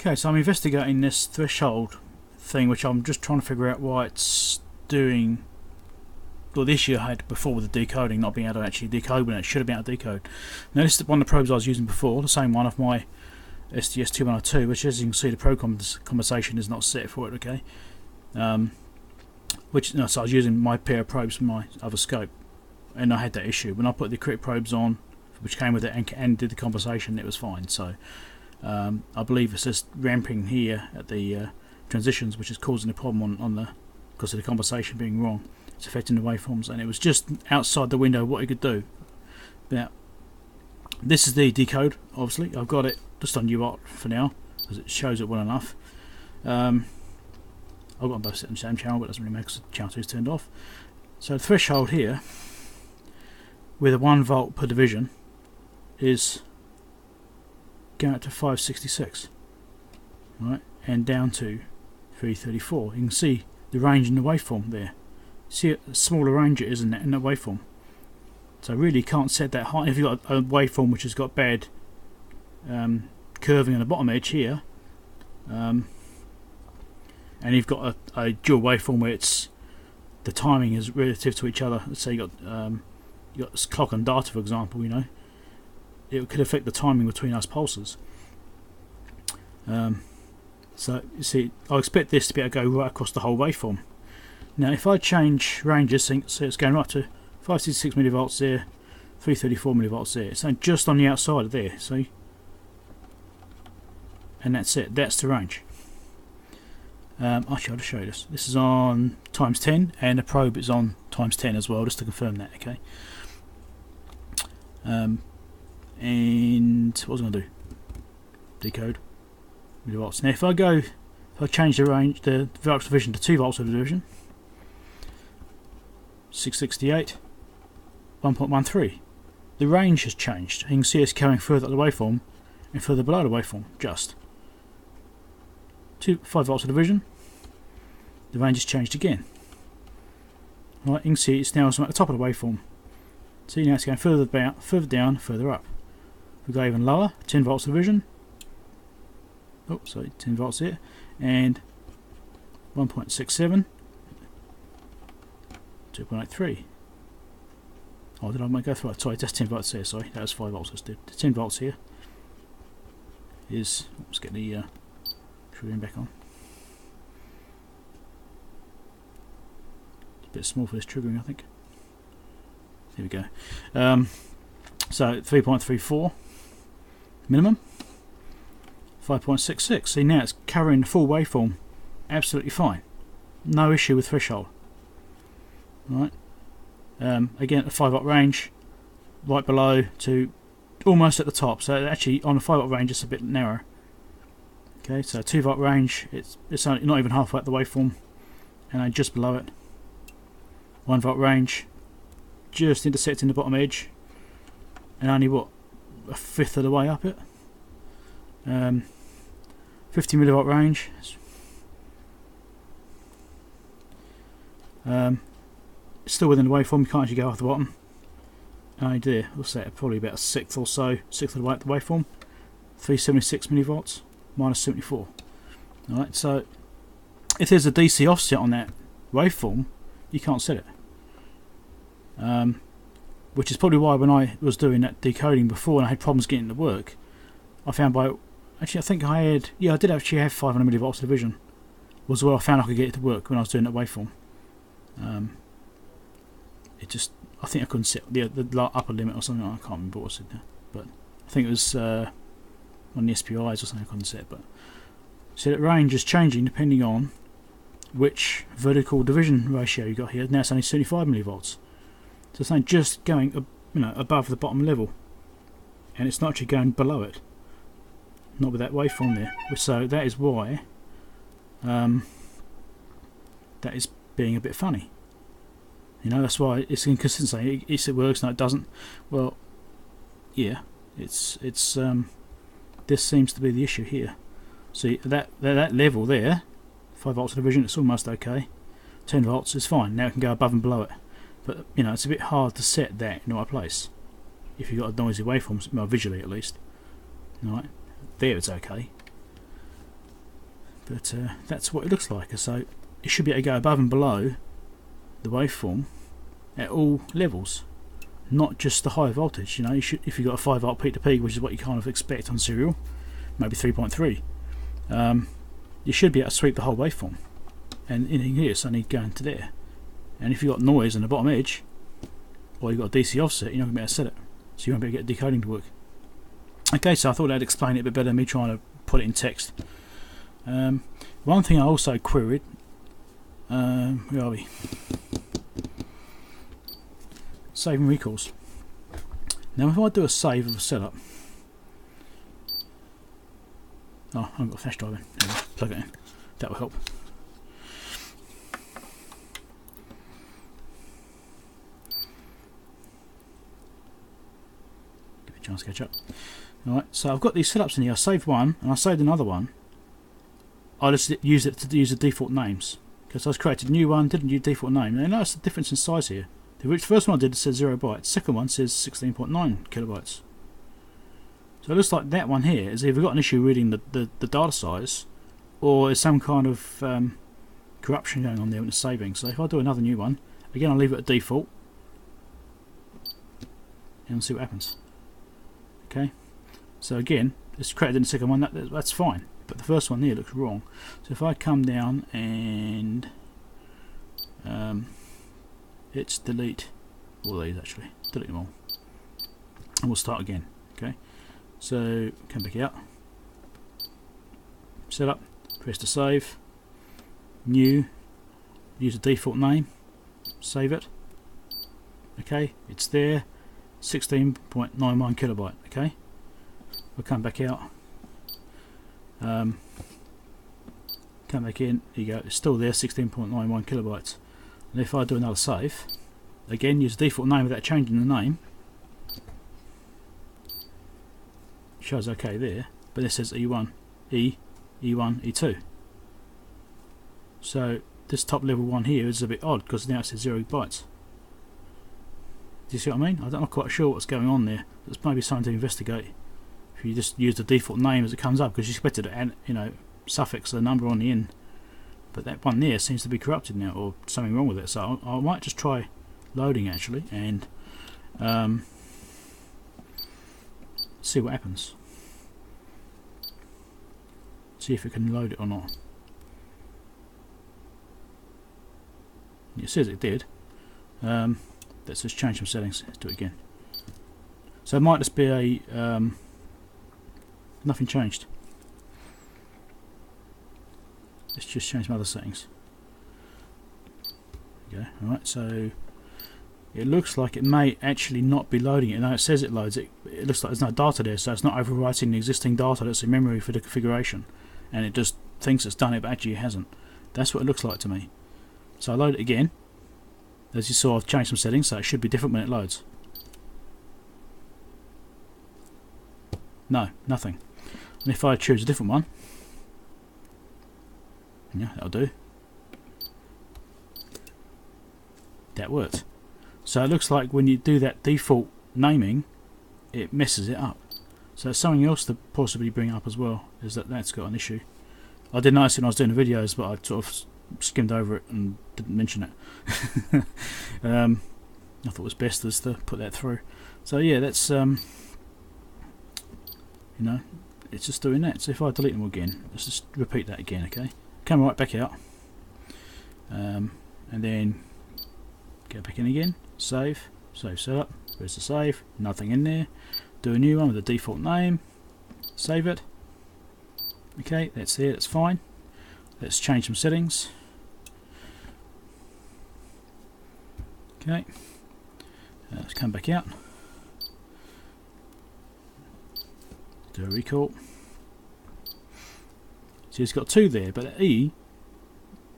Okay, so I'm investigating this threshold thing, which I'm just trying to figure out why it's doing. Well, the issue I had before with the decoding, not being able to actually decode when it should have been able to decode. Now this is one of the probes I was using before, the same one of my SDS1202, which, as you can see, the probe compensation is not set for it. Okay, so I was using my pair of probes from my other scope, and I had that issue. When I put the correct probes on, which came with it, and did the compensation, it was fine. So I believe it's just ramping here at the transitions, which is causing the problem on the, because of the compensation being wrong. It's affecting the waveforms, and it was just outside the window what it could do. Now, this is the decode. Obviously, I've got it just on UART for now because it shows it well enough. I've got them both set on the same channel, but it doesn't really matter because the channel 2 is turned off. So the threshold here, with a 1 volt per division, is going up to 566, right, and down to 334. You can see the range in the waveform there. See a smaller range it is in that waveform. So really you can't set that high. If you've got a waveform which has got bad curving on the bottom edge here, and you've got a dual waveform where it's the timing is relative to each other. Let's say you got this clock and data, for example. You know, it could affect the timing between those pulses. So you see, I expect this to be able to go right across the whole waveform. Now if I change ranges, so it's going right to 566 millivolts there, 334 millivolts there. It's just on the outside of there, see? And that's it, that's the range. Actually, I'll just show you this. This is on times 10, and the probe is on times 10 as well, just to confirm that, okay? And what was I going to do? Decode millivolts. Now if I change the range, the volts division to 2 volts of division, 668, 1.13. The range has changed. You can see it's going further up the waveform and further below the waveform, just. 5 volts of division, the range has changed again. Right, you can see it's now at the top of the waveform. See, now it's going further down, further up. If we go even lower, 10 volts of division. Oh, sorry, 10 volts here, and 1.67. 2.83. Oh, did I go through it? Sorry, that's 10 volts here. Sorry, that was 5 volts. Let's do 10 volts here. Is, let's get the triggering back on. It's a bit small for this triggering, I think. Here we go. So 3.34 minimum. 5.66. See, now it's carrying the full waveform absolutely fine. No issue with threshold. Right. Again, a 5 volt range, right below to almost at the top. So actually, on a 5 volt range, it's a bit narrow. Okay, so 2 volt range, it's only, not even halfway up the waveform, and then just below it. 1 volt range, just intersecting the bottom edge, and only what, a fifth of the way up it. 50 millivolt range. Still within the waveform, you can't actually go off the bottom. I do. We'll say probably about a sixth or so, sixth of the way up the waveform. 376 millivolts, minus 74. Alright, so if there's a DC offset on that waveform, you can't set it. Which is probably why when I was doing that decoding before and I had problems getting it to work, I found actually I think I had, I did actually have 500 millivolts division, was where I found I could get it to work when I was doing that waveform. I think I couldn't set the upper limit or something. I can't remember what I said there, but I think it was on the SPIs or something I couldn't set. But so that range is changing depending on which vertical division ratio you got here. Now it's only 75 millivolts, so it's not just going above the bottom level, and it's not actually going below it. Not with that waveform there. So that is why that is being a bit funny. That's why it's inconsistent. It works, no, it doesn't. Well, yeah, it's this seems to be the issue here. See that level there, 5 volts of division, it's almost okay. 10 volts is fine. Now it can go above and below it, but it's a bit hard to set that in the right place if you've got a noisy waveform, well, visually at least. Right there, it's okay. But that's what it looks like. So it should be able to go above and below the waveform at all levels, not just the high voltage. You know, you should, if you've got a 5 volt peak to peak, which is what you kind of expect on serial, maybe 3.3, you should be able to sweep the whole waveform. And in here it's only going to there. And if you've got noise on the bottom edge, or you've got a DC offset, you're not going to be able to set it, so you won't be able to get decoding to work. Okay, so I thought I'd explain it a bit better than me trying to put it in text. One thing I also queried, where are we? Saving recalls. Now if I do a save of a setup, oh, I haven't got a flash drive in. Anyway, plug it in. That will help. Give it a chance to catch up. Alright, so I've got these setups in here. I saved one and I saved another one. I just used it to use the default names, because I was created a new one, didn't use default name. Now notice the difference in size here. The first one I did says 0 bytes, second one says 16.9 kilobytes. So it looks like that one here has either got an issue reading the data size, or there's some kind of corruption going on there when it's saving. So if I do another new one, again I'll leave it at default and we'll see what happens. Okay, so again it's created in the second one, that's fine, but the first one here looks wrong. So if I come down and let's delete all these, actually delete them all, and we'll start again. Okay, so come back out, setup, press to save, new, use the default name, save it. Okay, it's there, 16.91 kilobyte. Okay, we'll come back out, come back in, here you go, it's still there, 16.91 kilobytes. And if I do another save, again use the default name without changing the name, shows okay there, but this says E1, E1, E2. So this top level one here is a bit odd, because now it says 0 bytes. Do you see what I mean? I'm not quite sure what's going on there. There's maybe something to investigate. If you just use the default name as it comes up, because you expect it to add, you know, suffix a number on the end. But that one there seems to be corrupted now, or something wrong with it. So I might just try loading actually, and see what happens. See if it can load it or not. It says it did. Let's just change some settings. Let's do it again. So it might just be a nothing changed. Let's just change some other settings. Okay, alright, so it looks like it may actually not be loading it. Now it says it loads it. It looks like there's no data there, so it's not overwriting the existing data that's in memory for the configuration, and it just thinks it's done it, but actually it hasn't. That's what it looks like to me. So I load it again. As you saw, I've changed some settings, so it should be different when it loads. No, nothing. And if I choose a different one, yeah, that'll do. That worked. So it looks like when you do that default naming, it messes it up. So something else to possibly bring up as well is that that's got an issue. I didn't notice it when I was doing the videos, but I sort of skimmed over it and didn't mention it. I thought it was best as to put that through. So yeah, that's you know, it's just doing that. So if I delete them again, let's just repeat that again. Okay, come right back out, and then go back in again, save setup, press the save, nothing in there, do a new one with the default name, save it. Okay, that's there, that's fine. Let's change some settings. Okay, let's come back out, do a recall. See, it's got two there, but the E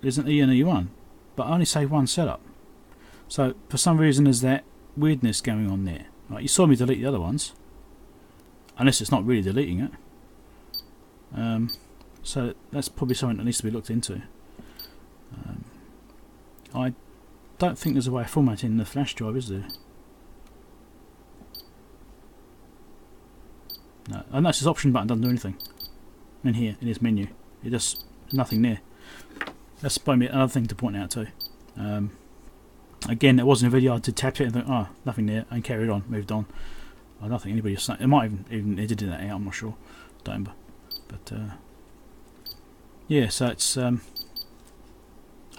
isn't E and E1, but I only save one setup. So for some reason there's that weirdness going on there. Right, you saw me delete the other ones, unless it's not really deleting it. So that's probably something that needs to be looked into. I don't think there's a way of formatting the flash drive, is there? No, and that's this option button doesn't do anything. In here, in this menu, it just nothing there. That's probably another thing to point out too. Again, it wasn't a video I did tap it and think, oh, nothing there, and carried on, moved on. I don't think anybody was saying, it might even edited that out, I'm not sure, don't remember. But yeah, so it's a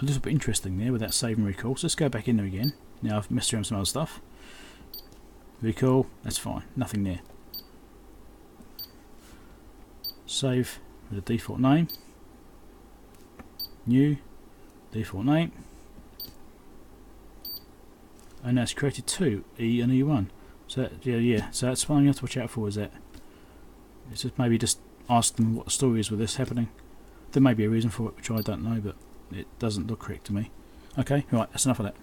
little bit interesting there with that save and recall. So let's go back in there again. Now I've messed around with some other stuff. Recall, that's fine, nothing there. Save with the default name. New, default name. And that's created two, E and E1. So that, yeah, so that's one you have to watch out for, is that it's just maybe just ask them what the story is with this happening. There may be a reason for it which I don't know, but it doesn't look correct to me. Okay, right, that's enough of that.